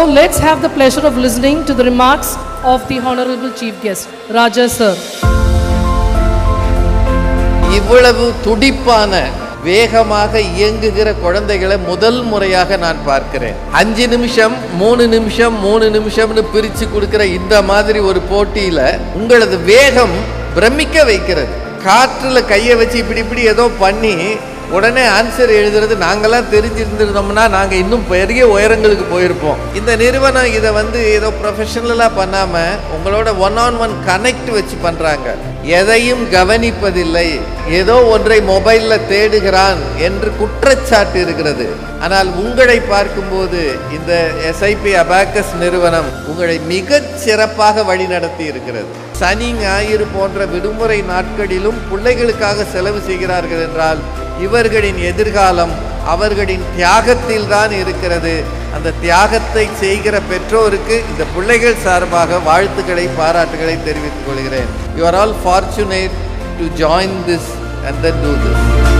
So let's have the pleasure of listening to the remarks of the Honorable Chief Guest, Raja Sir. இவ்வளவு துடிப்பான வேகமாக இயங்குகிற குழந்தைகளை முதல் முறையாக நான் பார்க்கிறேன். 5 நிமிஷம் 3 நிமிஷம் 3 நிமிஷம்னு பிரித்து கொடுக்கிற இந்த மாதிரி ஒரு போட்டியில உங்களது வேகம் பிரமிக்க வைக்கிறது. காற்றுல கையை வச்சு இப்படி ஏதோ பண்ணி உடனே ஆன்சர் எழுதுறது நாங்களாம் தெரிஞ்சிருந்திருந்தோம்னா நாங்கள் இன்னும் பெரிய உயரங்களுக்கு போயிருப்போம். இந்த நிறுவனம் இதை ஏதோ ப்ரொஃபஷனலாக பண்ணாமல் உங்களோட ஒன் கனெக்ட் வச்சு பண்ணுறாங்க. எதையும் கவனிப்பதில்லை, ஏதோ ஒன்றை மொபைலில் தேடுகிறான் என்று குற்றச்சாட்டு இருக்கிறது. ஆனால் உங்களை பார்க்கும்போது இந்த எஸ்ஐபி அபாக்கஸ் நிறுவனம் உங்களை மிகச் சிறப்பாக வழிநடத்தி இருக்கிறது. சனி ஞாயிறு போன்ற விடுமுறை நாட்களிலும் பிள்ளைகளுக்காக செலவு செய்கிறார்கள் என்றால் இவர்களின் எதிர்காலம் அவர்களின் தியாகத்தில் தான் இருக்கிறது. அந்த தியாகத்தை செய்கிற பெற்றோருக்கு இந்த பிள்ளைகள் சார்பாக வாழ்த்துக்களை பாராட்டுகளை தெரிவித்துக் கொள்கிறேன். You are all fortunate to join this and then do this.